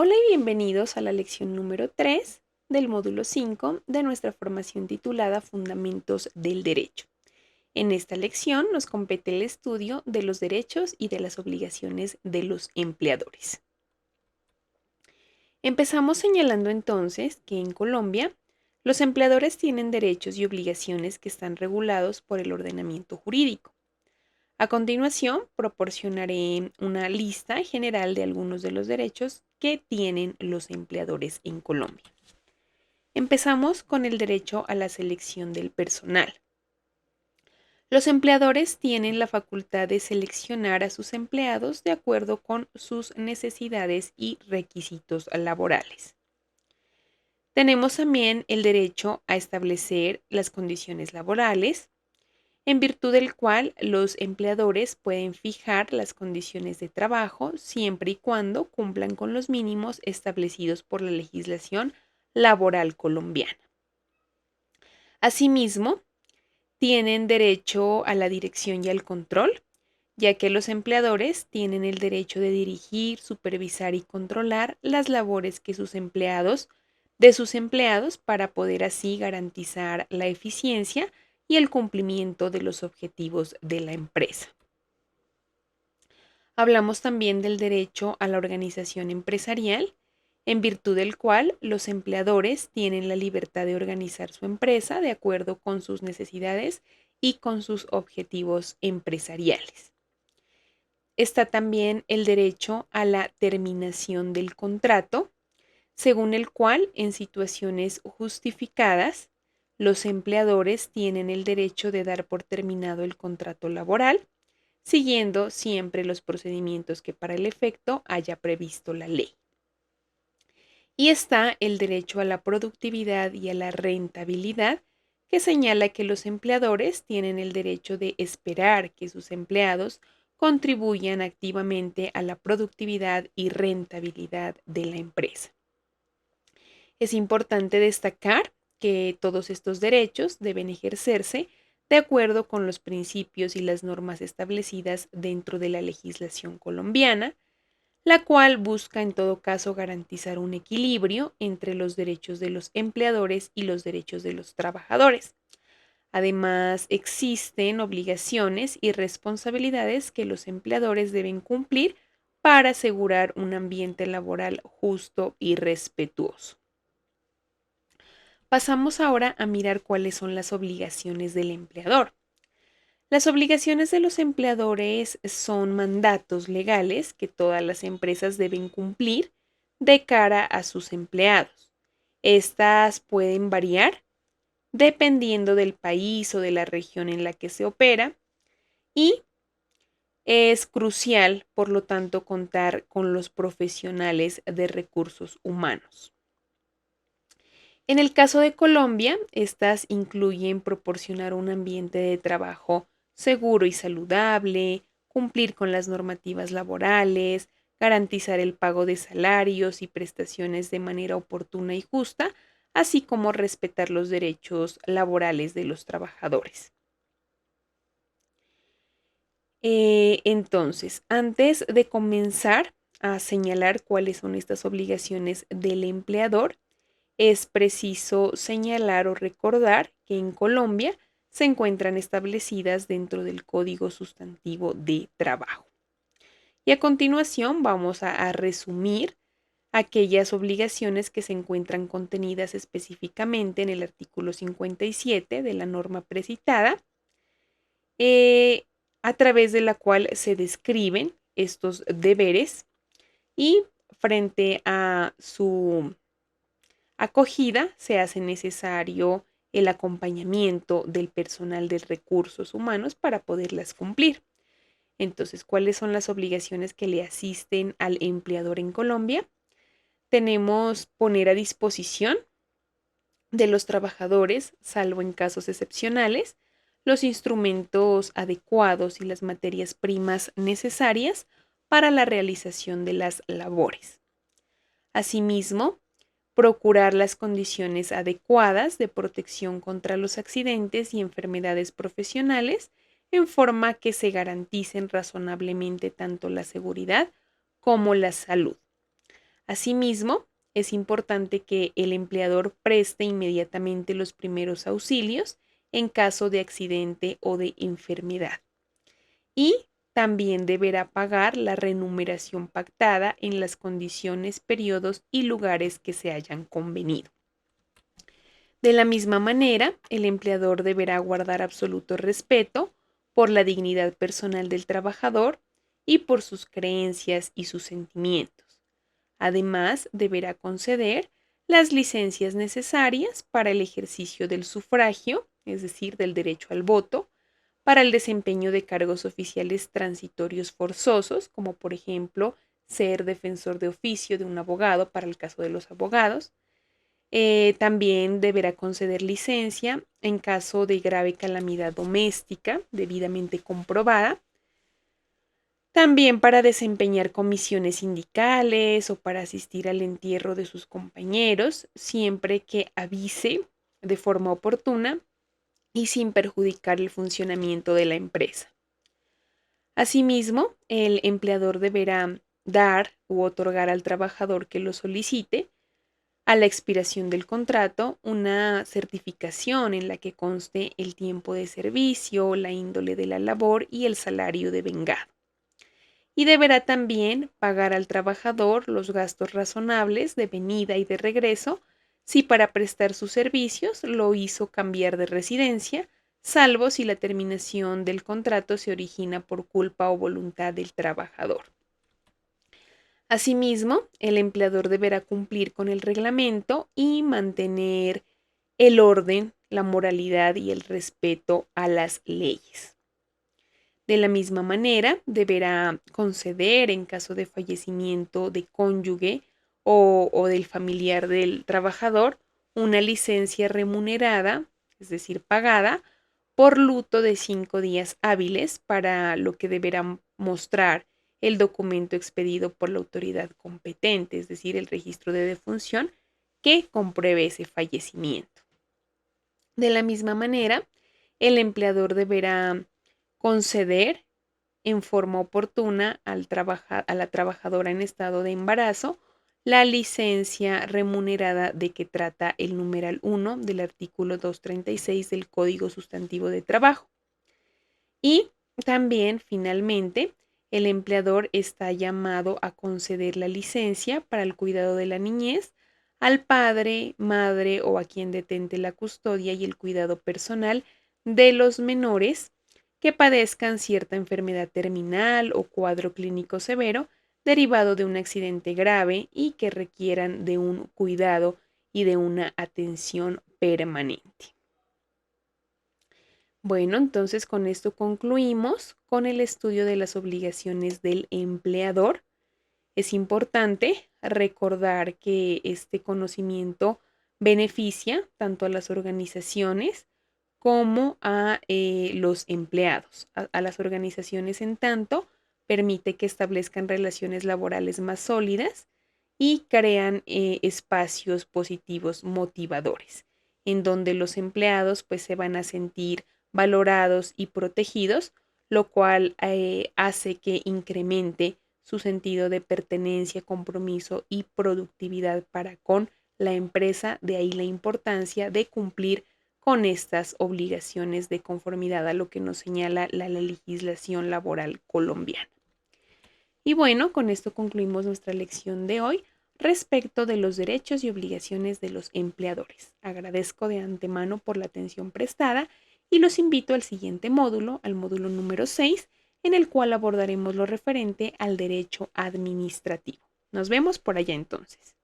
Hola y bienvenidos a la lección número 3 del módulo 5 de nuestra formación titulada Fundamentos del Derecho. En esta lección nos compete el estudio de los derechos y de las obligaciones de los empleadores. Empezamos señalando entonces que en Colombia los empleadores tienen derechos y obligaciones que están regulados por el ordenamiento jurídico. A continuación, proporcionaré una lista general de algunos de los derechos que tienen los empleadores en Colombia. Empezamos con el derecho a la selección del personal. Los empleadores tienen la facultad de seleccionar a sus empleados de acuerdo con sus necesidades y requisitos laborales. Tenemos también el derecho a establecer las condiciones laborales, en virtud del cual los empleadores pueden fijar las condiciones de trabajo siempre y cuando cumplan con los mínimos establecidos por la legislación laboral colombiana. Asimismo, tienen derecho a la dirección y al control, ya que los empleadores tienen el derecho de dirigir, supervisar y controlar las labores que de sus empleados para poder así garantizar la eficiencia y el cumplimiento de los objetivos de la empresa. Hablamos también del derecho a la organización empresarial, en virtud del cual los empleadores tienen la libertad de organizar su empresa de acuerdo con sus necesidades y con sus objetivos empresariales. Está también el derecho a la terminación del contrato, según el cual, en situaciones justificadas, los empleadores tienen el derecho de dar por terminado el contrato laboral, siguiendo siempre los procedimientos que para el efecto haya previsto la ley. Y está el derecho a la productividad y a la rentabilidad, que señala que los empleadores tienen el derecho de esperar que sus empleados contribuyan activamente a la productividad y rentabilidad de la empresa. Es importante destacar que todos estos derechos deben ejercerse de acuerdo con los principios y las normas establecidas dentro de la legislación colombiana, la cual busca en todo caso garantizar un equilibrio entre los derechos de los empleadores y los derechos de los trabajadores. Además, existen obligaciones y responsabilidades que los empleadores deben cumplir para asegurar un ambiente laboral justo y respetuoso. Pasamos ahora a mirar cuáles son las obligaciones del empleador. Las obligaciones de los empleadores son mandatos legales que todas las empresas deben cumplir de cara a sus empleados. Estas pueden variar dependiendo del país o de la región en la que se opera y es crucial, por lo tanto, contar con los profesionales de recursos humanos. En el caso de Colombia, estas incluyen proporcionar un ambiente de trabajo seguro y saludable, cumplir con las normativas laborales, garantizar el pago de salarios y prestaciones de manera oportuna y justa, así como respetar los derechos laborales de los trabajadores. Entonces, antes de comenzar a señalar cuáles son estas obligaciones del empleador, es preciso señalar o recordar que en Colombia se encuentran establecidas dentro del Código Sustantivo de Trabajo. Y a continuación vamos a resumir aquellas obligaciones que se encuentran contenidas específicamente en el artículo 57 de la norma precitada, a través de la cual se describen estos deberes y frente a su acogida se hace necesario el acompañamiento del personal de recursos humanos para poderlas cumplir. Entonces, ¿cuáles son las obligaciones que le asisten al empleador en Colombia? Tenemos poner a disposición de los trabajadores, salvo en casos excepcionales, los instrumentos adecuados y las materias primas necesarias para la realización de las labores. Asimismo, procurar las condiciones adecuadas de protección contra los accidentes y enfermedades profesionales en forma que se garanticen razonablemente tanto la seguridad como la salud. Asimismo, es importante que el empleador preste inmediatamente los primeros auxilios en caso de accidente o de enfermedad. Y también deberá pagar la remuneración pactada en las condiciones, periodos y lugares que se hayan convenido. De la misma manera, el empleador deberá guardar absoluto respeto por la dignidad personal del trabajador y por sus creencias y sus sentimientos. Además, deberá conceder las licencias necesarias para el ejercicio del sufragio, es decir, del derecho al voto, para el desempeño de cargos oficiales transitorios forzosos, como por ejemplo ser defensor de oficio de un abogado para el caso de los abogados. También deberá conceder licencia en caso de grave calamidad doméstica debidamente comprobada. También para desempeñar comisiones sindicales o para asistir al entierro de sus compañeros, siempre que avise de forma oportuna y sin perjudicar el funcionamiento de la empresa. Asimismo, el empleador deberá dar u otorgar al trabajador que lo solicite, a la expiración del contrato, una certificación en la que conste el tiempo de servicio, la índole de la labor y el salario devengado. Y deberá también pagar al trabajador los gastos razonables de venida y de regreso si para prestar sus servicios lo hizo cambiar de residencia, salvo si la terminación del contrato se origina por culpa o voluntad del trabajador. Asimismo, el empleador deberá cumplir con el reglamento y mantener el orden, la moralidad y el respeto a las leyes. De la misma manera, deberá conceder en caso de fallecimiento de cónyuge o del familiar del trabajador una licencia remunerada, es decir, pagada, por luto de 5 días hábiles, para lo que deberá mostrar el documento expedido por la autoridad competente, es decir, el registro de defunción que compruebe ese fallecimiento. De la misma manera, el empleador deberá conceder en forma oportuna a la trabajadora en estado de embarazo la licencia remunerada de que trata el numeral 1 del artículo 236 del Código Sustantivo de Trabajo. Y también, finalmente, el empleador está llamado a conceder la licencia para el cuidado de la niñez al padre, madre o a quien detente la custodia y el cuidado personal de los menores que padezcan cierta enfermedad terminal o cuadro clínico severo derivado de un accidente grave y que requieran de un cuidado y de una atención permanente. Bueno, entonces con esto concluimos con el estudio de las obligaciones del empleador. Es importante recordar que este conocimiento beneficia tanto a las organizaciones como a los empleados. A las organizaciones, en tanto, permite que establezcan relaciones laborales más sólidas y crean espacios positivos motivadores, en donde los empleados pues se van a sentir valorados y protegidos, lo cual hace que incremente su sentido de pertenencia, compromiso y productividad para con la empresa. De ahí la importancia de cumplir con estas obligaciones de conformidad a lo que nos señala la legislación laboral colombiana. Y bueno, con esto concluimos nuestra lección de hoy respecto de los derechos y obligaciones de los empleadores. Agradezco de antemano por la atención prestada y los invito al siguiente módulo, al módulo número 6, en el cual abordaremos lo referente al derecho administrativo. Nos vemos por allá entonces.